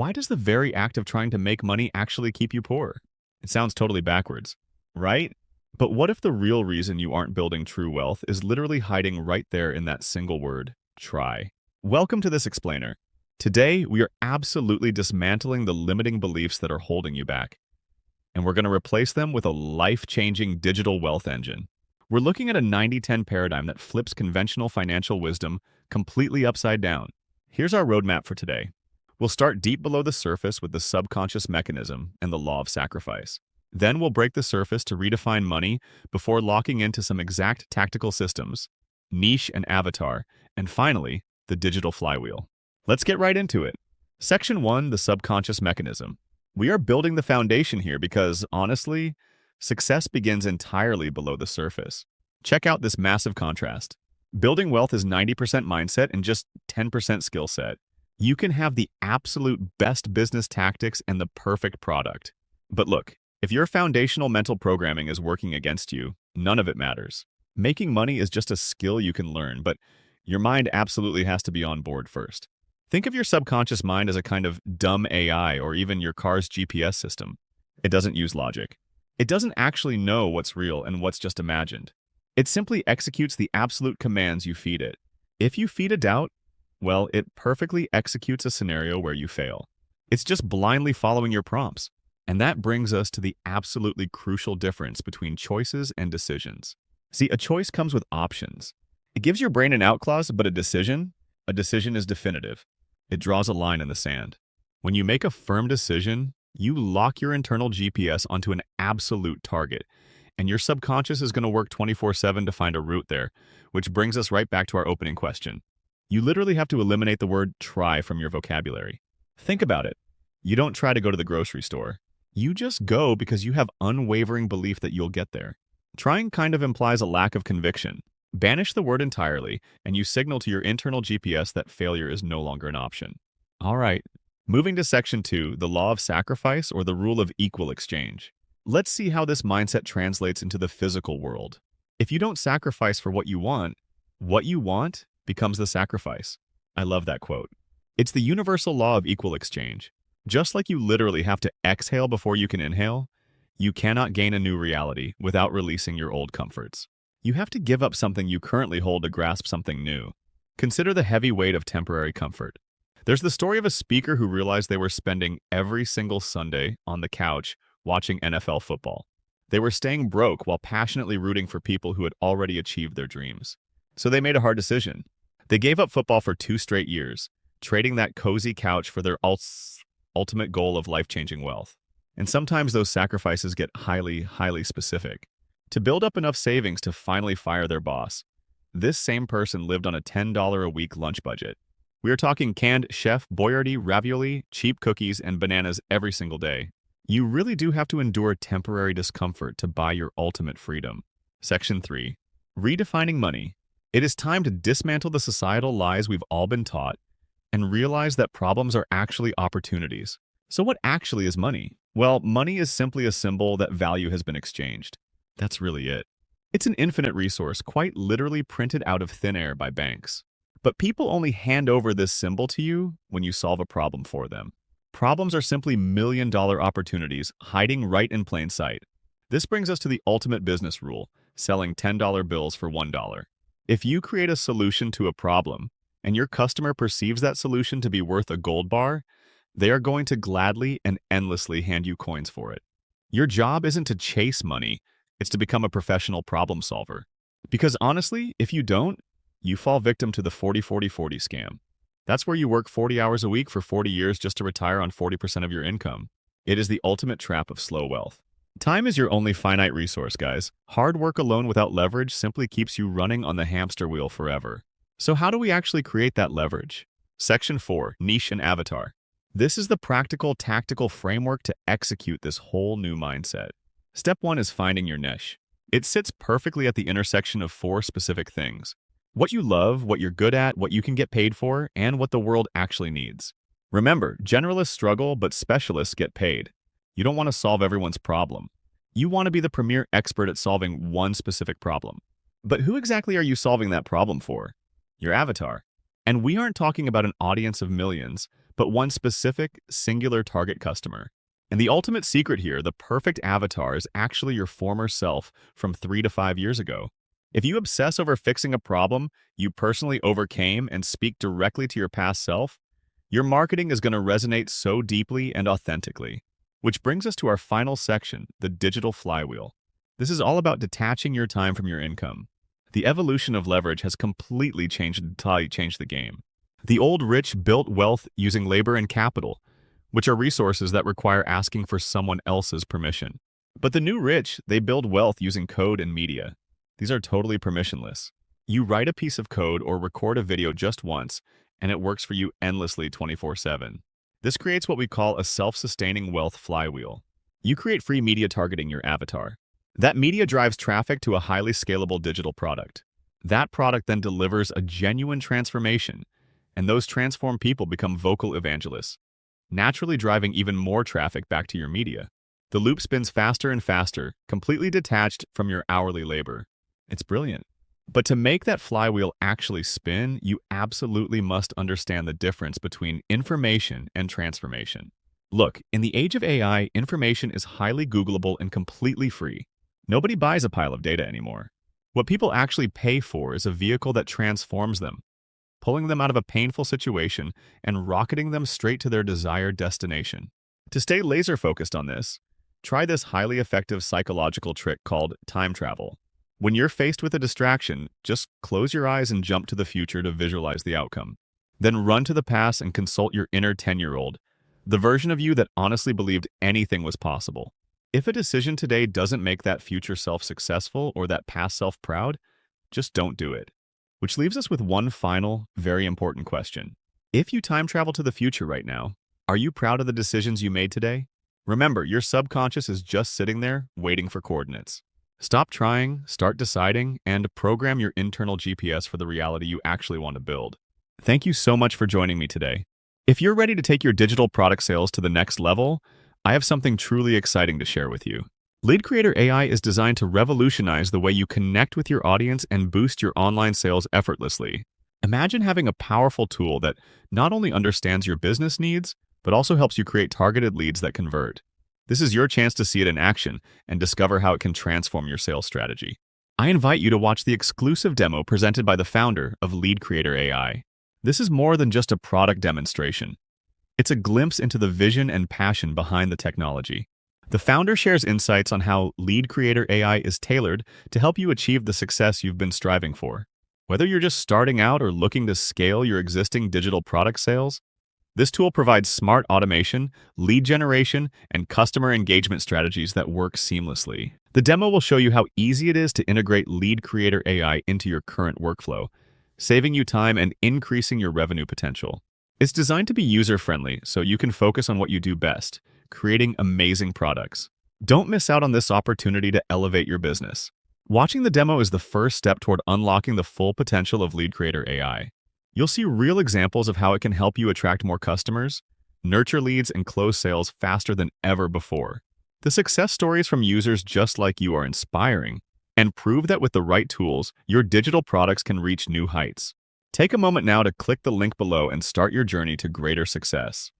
why does the very act of trying to make money actually keep you poor? It sounds totally backwards, right? But what if the real reason you aren't building true wealth is literally hiding right there in that single word, try? Welcome to this explainer. Today, we are absolutely dismantling the limiting beliefs that are holding you back, and we're going to replace them with a life-changing digital wealth engine. We're looking at a 90-10 paradigm that flips conventional financial wisdom completely upside down. Here's our roadmap for today. We'll start deep below the surface with the subconscious mechanism and the law of sacrifice. Then we'll break the surface to redefine money before locking into some exact tactical systems, niche and avatar, and finally, the digital flywheel. Let's get right into it. Section 1, the subconscious mechanism. We are building the foundation here because, honestly, success begins entirely below the surface. Check out this massive contrast. Building wealth is 90% mindset and just 10% skill set. You can have the absolute best business tactics and the perfect product. But look, if your foundational mental programming is working against you, none of it matters. Making money is just a skill you can learn, but your mind absolutely has to be on board first. Think of your subconscious mind as a kind of dumb AI or even your car's GPS system. It doesn't use logic. It doesn't actually know what's real and what's just imagined. It simply executes the absolute commands you feed it. If you feed a doubt, well, it perfectly executes a scenario where you fail. It's just blindly following your prompts. And that brings us to the absolutely crucial difference between choices and decisions. See, a choice comes with options. It gives your brain an out clause, but a decision is definitive. It draws a line in the sand. When you make a firm decision, you lock your internal GPS onto an absolute target, and your subconscious is going to work 24/7 to find a route there, which brings us right back to our opening question. You literally have to eliminate the word try from your vocabulary. Think about it. You don't try to go to the grocery store. You just go because you have unwavering belief that you'll get there. Trying kind of implies a lack of conviction. Banish the word entirely, and you signal to your internal GPS that failure is no longer an option. All right, moving to section 2, the law of sacrifice or the rule of equal exchange. Let's see how this mindset translates into the physical world. If you don't sacrifice for what you want becomes the sacrifice. I love that quote. It's the universal law of equal exchange. Just like you literally have to exhale before you can inhale, you cannot gain a new reality without releasing your old comforts. You have to give up something you currently hold to grasp something new. Consider the heavy weight of temporary comfort. There's the story of a speaker who realized they were spending every single Sunday on the couch watching NFL football. They were staying broke while passionately rooting for people who had already achieved their dreams. So they made a hard decision. They gave up football for 2 straight years, trading that cozy couch for their ultimate goal of life-changing wealth. And sometimes those sacrifices get highly, highly specific. To build up enough savings to finally fire their boss, this same person lived on a $10 a week lunch budget. We are talking canned Chef Boyardee ravioli, cheap cookies, and bananas every single day. You really do have to endure temporary discomfort to buy your ultimate freedom. Section 3. Redefining money. It is time to dismantle the societal lies we've all been taught and realize that problems are actually opportunities. So what actually is money? Well, money is simply a symbol that value has been exchanged. That's really it. It's an infinite resource, quite literally printed out of thin air by banks. But people only hand over this symbol to you when you solve a problem for them. Problems are simply million-dollar opportunities hiding right in plain sight. This brings us to the ultimate business rule, selling $10 bills for $1. If you create a solution to a problem, and your customer perceives that solution to be worth a gold bar, they are going to gladly and endlessly hand you coins for it. Your job isn't to chase money, it's to become a professional problem solver. Because honestly, if you don't, you fall victim to the 40-40-40 scam. That's where you work 40 hours a week for 40 years just to retire on 40% of your income. It is the ultimate trap of slow wealth. Time is your only finite resource, guys. Hard work alone without leverage simply keeps you running on the hamster wheel forever. So how do we actually create that leverage? Section 4, niche and avatar. This is the practical, tactical framework to execute this whole new mindset. Step 1 is finding your niche. It sits perfectly at the intersection of 4 specific things: what you love, what you're good at, what you can get paid for, and what the world actually needs. Remember, generalists struggle, but specialists get paid. You don't want to solve everyone's problem. You want to be the premier expert at solving one specific problem. But who exactly are you solving that problem for? Your avatar. And we aren't talking about an audience of millions, but one specific, singular target customer. And the ultimate secret here, the perfect avatar, is actually your former self from 3 to 5 years ago. If you obsess over fixing a problem you personally overcame and speak directly to your past self, your marketing is going to resonate so deeply and authentically. Which brings us to our final section, the digital flywheel. This is all about detaching your time from your income. The evolution of leverage has completely changed the game. The old rich built wealth using labor and capital, which are resources that require asking for someone else's permission. But the new rich, they build wealth using code and media. These are totally permissionless. You write a piece of code or record a video just once, and it works for you endlessly 24/7. This creates what we call a self-sustaining wealth flywheel. You create free media targeting your avatar. That media drives traffic to a highly scalable digital product. That product then delivers a genuine transformation, and those transformed people become vocal evangelists, naturally driving even more traffic back to your media. The loop spins faster and faster, completely detached from your hourly labor. It's brilliant. But to make that flywheel actually spin, you absolutely must understand the difference between information and transformation. Look, in the age of AI, information is highly Googleable and completely free. Nobody buys a pile of data anymore. What people actually pay for is a vehicle that transforms them, pulling them out of a painful situation and rocketing them straight to their desired destination. To stay laser-focused on this, try this highly effective psychological trick called time travel. When you're faced with a distraction, just close your eyes and jump to the future to visualize the outcome. Then run to the past and consult your inner 10-year-old, the version of you that honestly believed anything was possible. If a decision today doesn't make that future self successful or that past self proud, just don't do it. Which leaves us with one final, very important question. If you time travel to the future right now, are you proud of the decisions you made today? Remember, your subconscious is just sitting there, waiting for coordinates. Stop trying, start deciding, and program your internal GPS for the reality you actually want to build. Thank you so much for joining me today. If you're ready to take your digital product sales to the next level, I have something truly exciting to share with you. Lead Creator AI is designed to revolutionize the way you connect with your audience and boost your online sales effortlessly. Imagine having a powerful tool that not only understands your business needs, but also helps you create targeted leads that convert. This is your chance to see it in action and discover how it can transform your sales strategy. I invite you to watch the exclusive demo presented by the founder of Lead Creator AI. This is more than just a product demonstration. It's a glimpse into the vision and passion behind the technology. The founder shares insights on how Lead Creator AI is tailored to help you achieve the success you've been striving for. Whether you're just starting out or looking to scale your existing digital product sales, this tool provides smart automation, lead generation, and customer engagement strategies that work seamlessly. The demo will show you how easy it is to integrate Lead Creator AI into your current workflow, saving you time and increasing your revenue potential. It's designed to be user-friendly so you can focus on what you do best, creating amazing products. Don't miss out on this opportunity to elevate your business. Watching the demo is the first step toward unlocking the full potential of Lead Creator AI. You'll see real examples of how it can help you attract more customers, nurture leads, and close sales faster than ever before. The success stories from users just like you are inspiring and prove that with the right tools, your digital products can reach new heights. Take a moment now to click the link below and start your journey to greater success.